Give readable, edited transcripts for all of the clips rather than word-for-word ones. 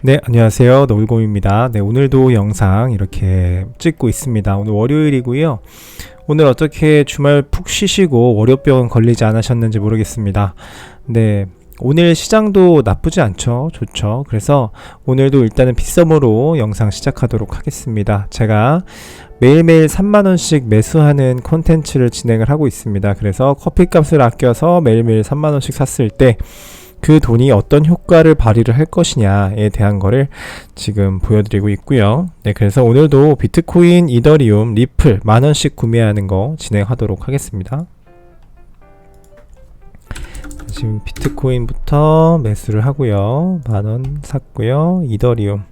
네, 안녕하세요. 노을곰입니다. 네, 오늘도 영상 이렇게 찍고 있습니다. 오늘 월요일이고요. 오늘 어떻게 주말 푹 쉬시고 월요병 걸리지 않으셨는지 모르겠습니다. 네, 오늘 시장도 나쁘지 않죠. 좋죠. 그래서 오늘도 일단은 빗썸으로 영상 시작하도록 하겠습니다. 제가 매일매일 3만원씩 매수하는 콘텐츠를 진행을 하고 있습니다. 그래서 커피값을 아껴서 매일매일 3만원씩 샀을 때 그 돈이 어떤 효과를 발휘를 할 것이냐에 대한 거를 지금 보여드리고 있고요. 네, 그래서 오늘도 비트코인, 이더리움, 리플 만원씩 구매하는 거 진행하도록 하겠습니다. 지금 비트코인부터 매수를 하고요. 만원 샀고요. 이더리움,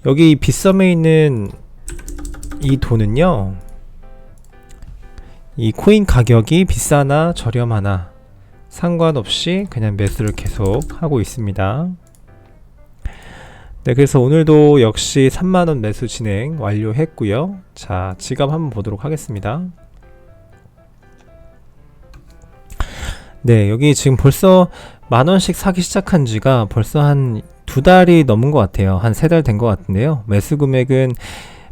여기 빗썸에 있는 이 돈은요, 이 코인 가격이 비싸나 저렴하나 상관없이 그냥 매수를 계속 하고 있습니다. 네, 그래서 오늘도 역시 3만원 매수 진행 완료했고요. 자, 지갑 한번 보도록 하겠습니다. 네, 여기 지금 벌써 만원씩 사기 시작한 지가 벌써 한 2달이 넘은 것 같아요. 한 3달 된 것 같은데요. 매수 금액은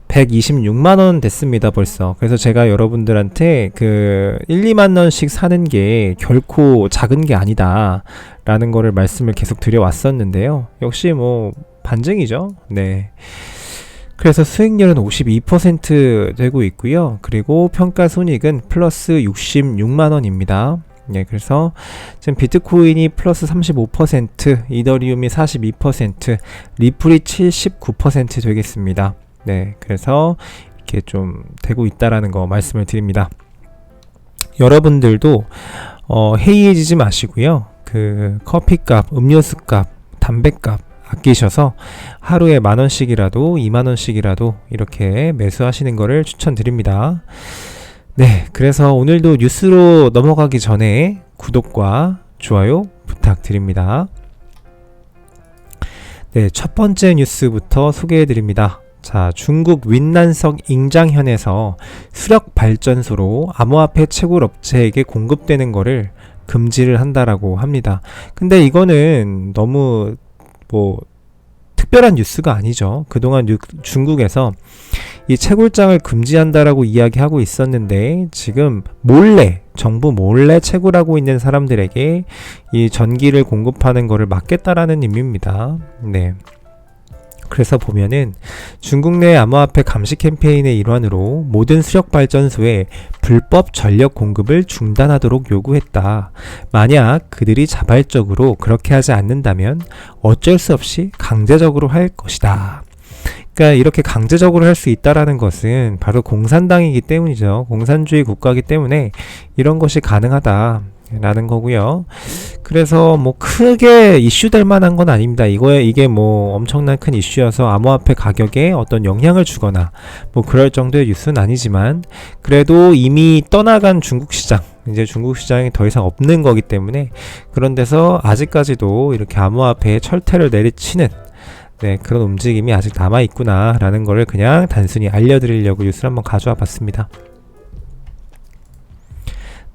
126만원 됐습니다, 벌써. 그래서 제가 여러분들한테 그 1, 2만원씩 사는 게 결코 작은 게 아니다 라는 거를 말씀을 계속 드려왔었는데요. 역시 뭐 반증이죠. 네. 그래서 수익률은 52% 되고 있고요. 그리고 평가손익은 플러스 66만원입니다. 네, 그래서 지금 비트코인이 플러스 35%, 이더리움이 42%, 리플이 79% 되겠습니다. 네, 그래서 이렇게 좀 되고 있다라는 거 말씀을 드립니다. 여러분들도 해이해지지 마시고요. 그 커피값, 음료수값, 담배값 아끼셔서 하루에 만원씩이라도 2만원씩이라도 이렇게 매수하시는 거를 추천드립니다. 네, 그래서 오늘도 뉴스로 넘어가기 전에 구독과 좋아요 부탁드립니다. 네, 첫 번째 뉴스부터 소개해드립니다. 자, 중국 윈난성 잉장현에서 수력 발전소로 암호화폐 채굴 업체에게 공급되는 거를 금지를 한다라고 합니다. 근데 이거는 너무 뭐 특별한 뉴스가 아니죠. 그동안 중국에서 이 채굴장을 금지한다라고 이야기하고 있었는데 지금 몰래, 정부 몰래 채굴하고 있는 사람들에게 이 전기를 공급하는 거를 막겠다라는 의미입니다. 네. 그래서 보면은 중국 내 암호화폐 감시 캠페인의 일환으로 모든 수력발전소에 불법 전력 공급을 중단하도록 요구했다. 만약 그들이 자발적으로 그렇게 하지 않는다면 어쩔 수 없이 강제적으로 할 것이다. 그러니까 이렇게 강제적으로 할 수 있다라는 것은 바로 공산당이기 때문이죠. 공산주의 국가이기 때문에 이런 것이 가능하다 라는 거고요. 그래서 뭐 크게 이슈될 만한 건 아닙니다. 이게 뭐 엄청난 큰 이슈여서 암호화폐 가격에 어떤 영향을 주거나 뭐 그럴 정도의 뉴스는 아니지만 그래도 이미 떠나간 중국 시장, 이제 중국 시장이 더 이상 없는 거기 때문에 그런 데서 아직까지도 이렇게 암호화폐에 철퇴를 내리치는 그런 움직임이 아직 남아있구나 라는 거를 그냥 단순히 알려드리려고 뉴스를 한번 가져와 봤습니다.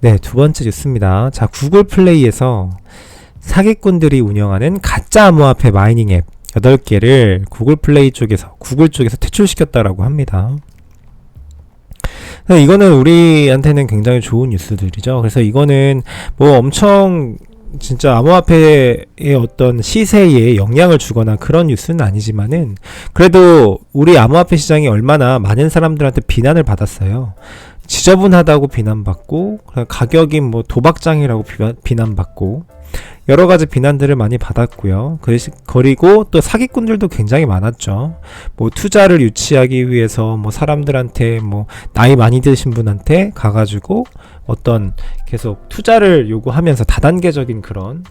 네, 두 번째 뉴스입니다. 자, 구글 플레이에서 사기꾼들이 운영하는 가짜 암호화폐 마이닝 앱 8개를 구글 쪽에서 퇴출시켰다라고 합니다. 이거는 우리한테는 굉장히 좋은 뉴스들이죠. 그래서 이거는 뭐 엄청 진짜 암호화폐의 어떤 시세에 영향을 주거나 그런 뉴스는 아니지만은 그래도 우리 암호화폐 시장이 얼마나 많은 사람들한테 비난을 받았어요. 지저분하다고 비난받고 가격이 뭐 도박장이라고 비난받고 여러 가지 비난들을 많이 받았고요. 그리고 또 사기꾼들도 굉장히 많았죠. 뭐 투자를 유치하기 위해서 뭐 사람들한테 뭐 나이 많이 드신 분한테 가가지고 어떤 계속 투자를 요구하면서 다단계적인 그런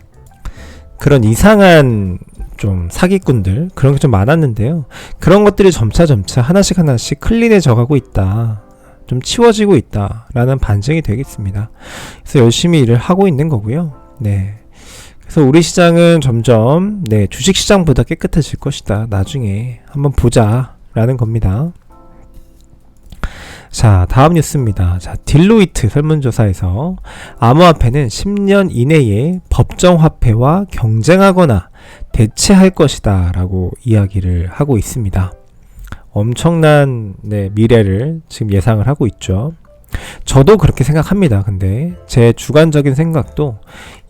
이상한 좀 사기꾼들 그런 게 좀 많았는데요. 그런 것들이 점차 하나씩 클린해져 가고 있다. 좀 치워지고 있다라는 반증이 되겠습니다. 그래서 열심히 일을 하고 있는 거고요. 네. 그래서 우리 시장은 점점 주식 시장보다 깨끗해질 것이다. 나중에 한번 보자라는 겁니다. 자, 자, 다음 뉴스입니다. 자, 딜로이트 설문조사에서 암호화폐는 10년 이내에 법정화폐와 경쟁하거나 대체할 것이다 라고 이야기를 하고 있습니다. 엄청난 미래를 지금 예상을 하고 있죠. 저도 그렇게 생각합니다. 근데 제 주관적인 생각도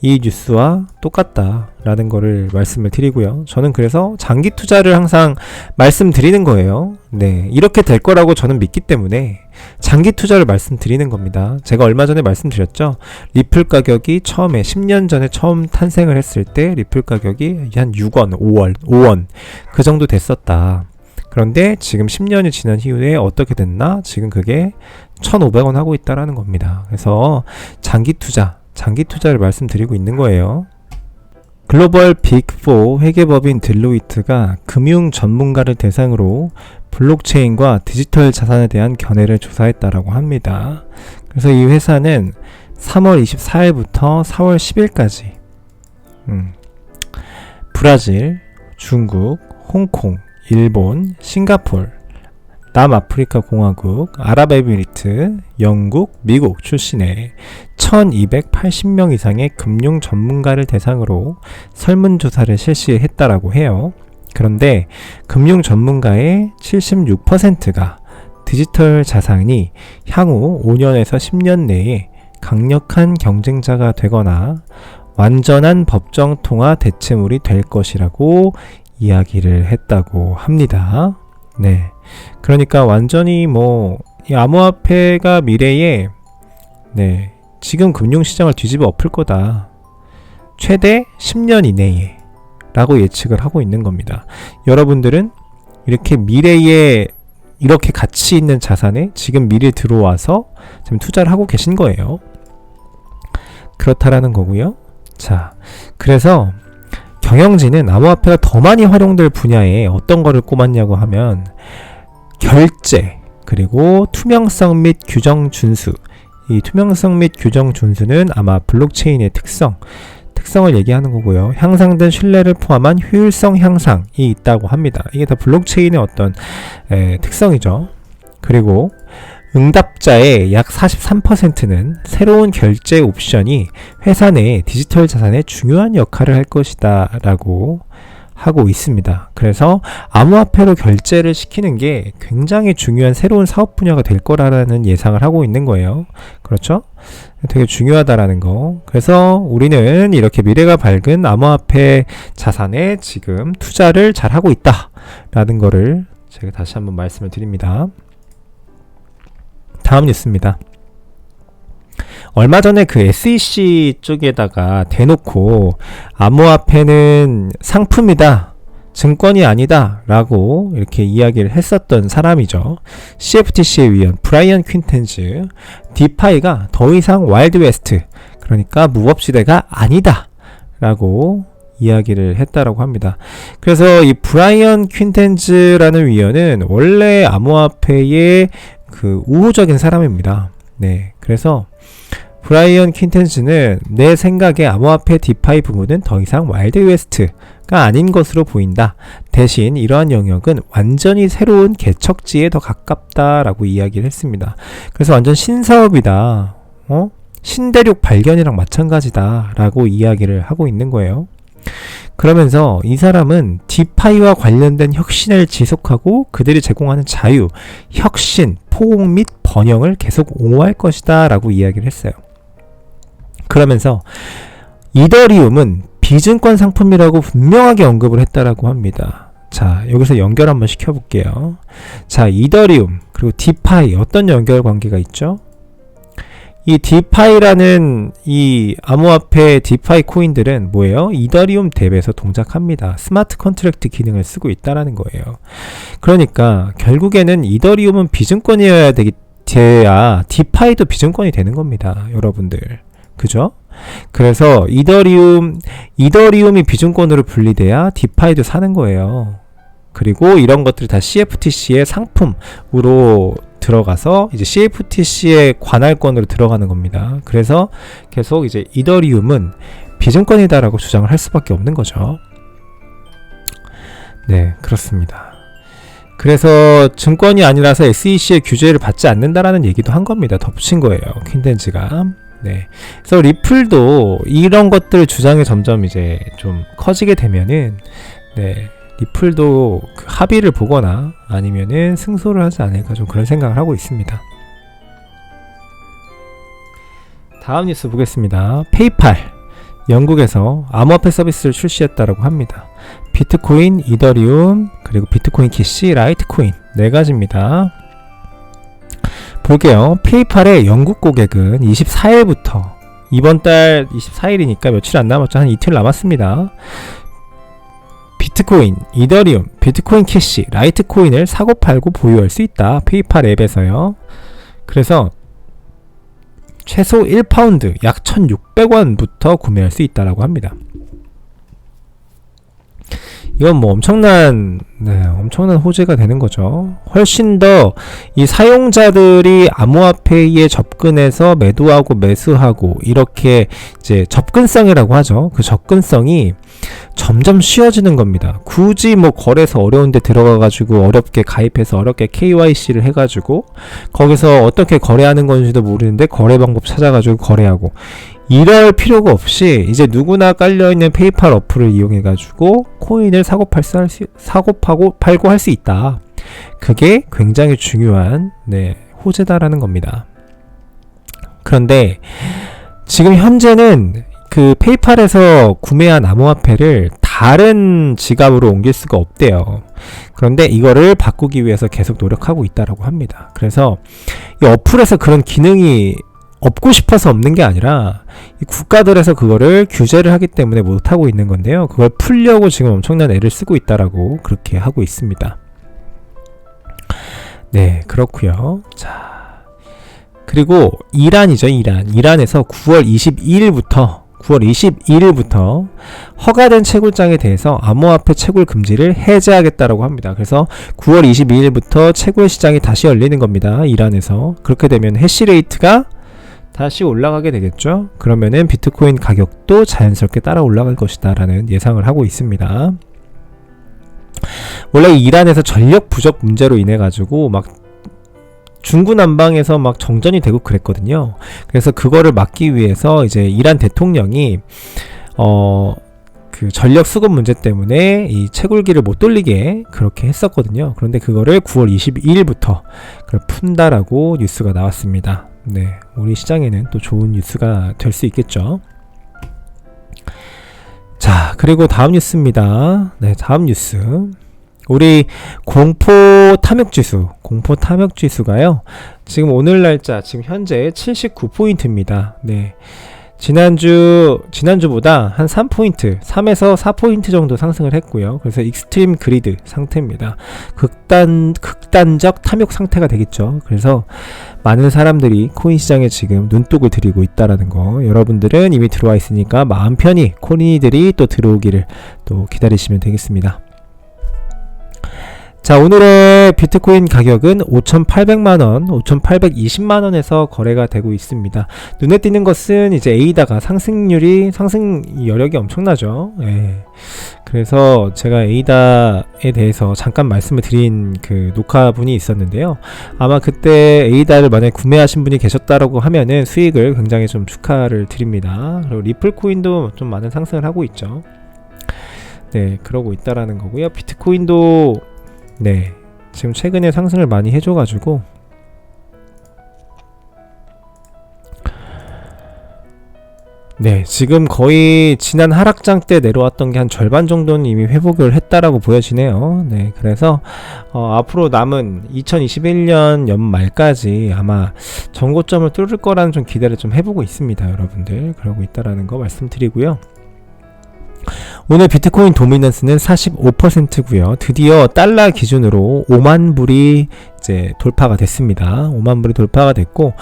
이 뉴스와 똑같다라는 거를 말씀을 드리고요. 저는 그래서 장기 투자를 항상 말씀드리는 거예요. 네, 이렇게 될 거라고 저는 믿기 때문에 장기 투자를 말씀드리는 겁니다. 제가 얼마 전에 말씀드렸죠. 리플 가격이 처음에 10년 전에 처음 탄생을 했을 때 리플 가격이 한 6원, 5원 그 정도 됐었다. 그런데 지금 10년이 지난 이후에 어떻게 됐나? 지금 그게 1,500원 하고 있다라는 겁니다. 그래서 장기 투자를 말씀드리고 있는 거예요. 글로벌 빅4 회계법인 딜로이트가 금융 전문가를 대상으로 블록체인과 디지털 자산에 대한 견해를 조사했다라고 합니다. 그래서 이 회사는 3월 24일부터 4월 10일까지 브라질, 중국, 홍콩, 일본, 싱가폴, 남아프리카 공화국, 아랍에미리트, 영국, 미국 출신의 1280명 이상의 금융 전문가를 대상으로 설문조사를 실시했다라고 해요. 그런데 금융 전문가의 76%가 디지털 자산이 향후 5년에서 10년 내에 강력한 경쟁자가 되거나 완전한 법정 통화 대체물이 될 것이라고 이야기를 했다고 합니다. 네. 그러니까 완전히 이 암호화폐가 미래에 지금 금융시장을 뒤집어 엎을 거다. 최대 10년 이내에 라고 예측을 하고 있는 겁니다. 여러분들은 이렇게 미래에 이렇게 가치 있는 자산에 지금 미리 들어와서 지금 투자를 하고 계신 거예요. 그렇다라는 거고요. 자, 그래서 경영진은 암호화폐가 더 많이 활용될 분야에 어떤 거를 꼽았냐고 하면 결제, 그리고 투명성 및 규정 준수. 이 투명성 및 규정 준수는 아마 블록체인의 특성을 얘기하는 거고요. 향상된 신뢰를 포함한 효율성 향상이 있다고 합니다. 이게 다 블록체인의 어떤 특성이죠. 그리고 응답자의 약 43%는 새로운 결제 옵션이 회사 내 디지털 자산의 중요한 역할을 할 것이다 라고 하고 있습니다. 그래서 암호화폐로 결제를 시키는 게 굉장히 중요한 새로운 사업 분야가 될 거라는 예상을 하고 있는 거예요. 그렇죠? 되게 중요하다라는 거. 그래서 우리는 이렇게 미래가 밝은 암호화폐 자산에 지금 투자를 잘 하고 있다라는 거를 제가 다시 한번 말씀을 드립니다. 다음 뉴스입니다. 얼마 전에 그 SEC 쪽에다가 대놓고 암호화폐는 상품이다, 증권이 아니다 라고 이렇게 이야기를 했었던 사람이죠. CFTC의 위원 브라이언 퀸텐즈, 디파이가 더 이상 와일드 웨스트, 그러니까 무법지대가 아니다 라고 이야기를 했다라고 합니다. 그래서 이 브라이언 퀸텐즈라는 위원은 원래 암호화폐의 그 우호적인 사람입니다. 네, 그래서 브라이언 퀸텐즈는 내 생각에 암호화폐 디파이 부분은 더 이상 와일드 웨스트가 아닌 것으로 보인다. 대신 이러한 영역은 완전히 새로운 개척지에 더 가깝다라고 이야기를 했습니다. 그래서 완전 신사업이다. 신대륙 발견이랑 마찬가지다 라고 이야기를 하고 있는 거예요. 그러면서 이 사람은 디파이와 관련된 혁신을 지속하고 그들이 제공하는 자유, 혁신, 포옹 및 번영을 계속 옹호할 것이다 라고 이야기를 했어요. 그러면서 이더리움은 비증권 상품이라고 분명하게 언급을 했다라고 합니다. 자, 여기서 연결 한번 시켜볼게요. 자, 이더리움 그리고 디파이 어떤 연결 관계가 있죠? 이 디파이라는 이 암호화폐 디파이 코인들은 뭐예요? 이더리움 랩에서 동작합니다. 스마트 컨트랙트 기능을 쓰고 있다라는 거예요. 그러니까 결국에는 이더리움은 비증권이어야 돼야 디파이도 비증권이 되는 겁니다. 여러분들. 그죠? 그래서 이더리움이 비증권으로 분리돼야 디파이도 사는 거예요. 그리고 이런 것들이 다 CFTC의 상품으로 들어가서 이제 CFTC의 관할권으로 들어가는 겁니다. 그래서 계속 이제 이더리움은 비증권이다라고 주장을 할 수밖에 없는 거죠. 네, 그렇습니다. 그래서 증권이 아니라서 SEC의 규제를 받지 않는다라는 얘기도 한 겁니다. 덧붙인 거예요. 퀸덴즈가. 네. 그래서 리플도 이런 것들을 주장이 점점 이제 좀 커지게 되면은, 네. 리플도 그 합의를 보거나 아니면은 승소를 하지 않을까 좀 그런 생각을 하고 있습니다. 다음 뉴스 보겠습니다. 페이팔. 영국에서 암호화폐 서비스를 출시했다라고 합니다. 비트코인, 이더리움, 그리고 비트코인 캐시, 라이트코인 4가지입니다. 볼게요. 페이팔의 영국 고객은 24일부터 이번 달 24일이니까 며칠 안 남았죠. 한 이틀 남았습니다. 비트코인, 이더리움, 비트코인 캐시, 라이트코인을 사고 팔고 보유할 수 있다. 페이팔 앱에서요. 그래서 최소 1파운드 약 1,600원부터 구매할 수 있다라고 합니다. 이건 뭐 엄청난 호재가 되는 거죠. 훨씬 더 이 사용자들이 암호화폐에 접근해서 매도하고 매수하고 이렇게 이제 접근성이라고 하죠. 그 접근성이 점점 쉬워지는 겁니다. 굳이 뭐 거래소 어려운데 들어가가지고 어렵게 가입해서 어렵게 KYC를 해가지고 거기서 어떻게 거래하는 건지도 모르는데 거래 방법 찾아가지고 거래하고 이럴 필요가 없이 이제 누구나 깔려있는 페이팔 어플을 이용해가지고 코인을 사고 팔고 할 수 있다. 그게 굉장히 중요한 호재다라는 겁니다. 그런데 지금 현재는 그 페이팔에서 구매한 암호화폐를 다른 지갑으로 옮길 수가 없대요. 그런데 이거를 바꾸기 위해서 계속 노력하고 있다라고 합니다. 그래서 이 어플에서 그런 기능이 없고 싶어서 없는 게 아니라 이 국가들에서 그거를 규제를 하기 때문에 못하고 있는 건데요. 그걸 풀려고 지금 엄청난 애를 쓰고 있다라고 그렇게 하고 있습니다. 네, 그렇고요. 자, 그리고 이란이죠. 이란에서 9월 22일부터 허가된 채굴장에 대해서 암호화폐 채굴 금지를 해제하겠다라고 합니다. 그래서 9월 22일부터 채굴 시장이 다시 열리는 겁니다. 이란에서. 그렇게 되면 해시레이트가 다시 올라가게 되겠죠. 그러면은 비트코인 가격도 자연스럽게 따라 올라갈 것이다 라는 예상을 하고 있습니다. 원래 이란에서 전력 부족 문제로 인해 가지고 막 중구난방에서 막 정전이 되고 그랬거든요. 그래서 그거를 막기 위해서 이제 이란 대통령이 그 전력 수급 문제 때문에 이 채굴기를 못 돌리게 그렇게 했었거든요. 그런데 그거를 9월 22일부터 그걸 푼다라고 뉴스가 나왔습니다. 네, 우리 시장에는 또 좋은 뉴스가 될 수 있겠죠. 자, 그리고 다음 뉴스입니다. 네, 다음 뉴스. 우리 공포 탐욕 지수가요. 지금 오늘 날짜 지금 현재 79포인트입니다. 네. 지난주보다 한 3포인트, 3에서 4포인트 정도 상승을 했고요. 그래서 익스트림 그리드 상태입니다. 극단적 탐욕 상태가 되겠죠. 그래서 많은 사람들이 코인 시장에 지금 눈독을 들이고 있다라는 거, 여러분들은 이미 들어와 있으니까 마음 편히 코인이들이 또 들어오기를 또 기다리시면 되겠습니다. 자, 오늘의 비트코인 가격은 5,800만원, 5,820만원에서 거래가 되고 있습니다. 눈에 띄는 것은 이제 에이다가 상승 여력이 엄청나죠. 예. 그래서 제가 에이다에 대해서 잠깐 말씀을 드린 그 녹화분이 있었는데요. 아마 그때 에이다를 만약에 구매하신 분이 계셨다라고 하면은 수익을 굉장히 좀 축하를 드립니다. 그리고 리플코인도 좀 많은 상승을 하고 있죠. 네, 그러고 있다라는 거고요. 비트코인도 네, 지금 최근에 상승을 많이 해줘가지고 네, 지금 거의 지난 하락장 때 내려왔던 게 한 절반 정도는 이미 회복을 했다라고 보여지네요. 네, 그래서 앞으로 남은 2021년 연말까지 아마 전고점을 뚫을 거라는 좀 기대를 좀 해보고 있습니다, 여러분들. 그러고 있다라는 거 말씀드리고요. 오늘 비트코인 도미넌스는 45%고요. 드디어 달러 기준으로 5만 불이 이제 돌파가 됐습니다. 5만 불이 돌파가 됐고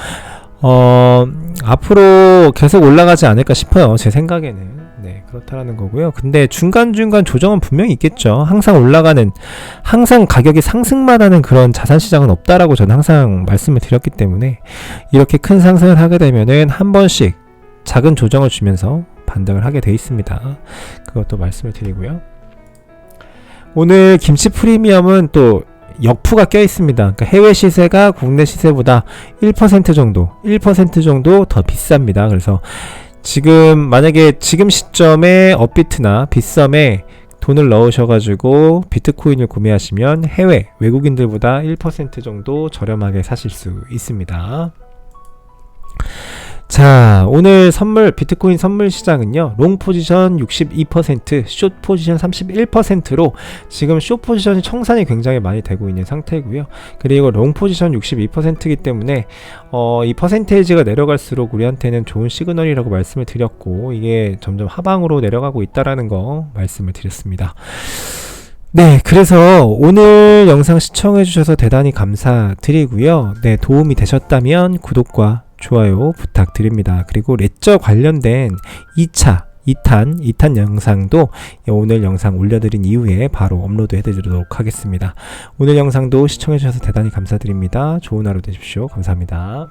앞으로 계속 올라가지 않을까 싶어요. 제 생각에는. 네, 그렇다라는 거고요. 근데 중간중간 조정은 분명히 있겠죠. 항상 가격이 상승만 하는 그런 자산 시장은 없다라고 저는 항상 말씀을 드렸기 때문에 이렇게 큰 상승을 하게 되면은 한 번씩 작은 조정을 주면서 반등을 하게 돼 있습니다. 그것도 말씀을 드리고요. 오늘 김치 프리미엄은 또 역푸가 껴 있습니다. 그러니까 해외 시세가 국내 시세보다 1% 정도 더 비쌉니다. 그래서 지금 만약에 지금 시점에 업비트나 빗썸에 돈을 넣으셔가지고 비트코인을 구매하시면 해외 외국인들보다 1% 정도 저렴하게 사실 수 있습니다. 자, 오늘 비트코인 선물 시장은요, 롱 포지션 62%, 숏 포지션 31%로 지금 숏 포지션이 청산이 굉장히 많이 되고 있는 상태고요. 그리고 롱 포지션 62%이기 때문에 이 퍼센테이지가 내려갈수록 우리한테는 좋은 시그널이라고 말씀을 드렸고, 이게 점점 하방으로 내려가고 있다라는 거 말씀을 드렸습니다. 네, 그래서 오늘 영상 시청해주셔서 대단히 감사드리고요. 네, 도움이 되셨다면 구독과 좋아요 부탁드립니다. 그리고 레저 관련된 2탄 영상도 오늘 영상 올려드린 이후에 바로 업로드 해드리도록 하겠습니다. 오늘 영상도 시청해주셔서 대단히 감사드립니다. 좋은 하루 되십시오. 감사합니다.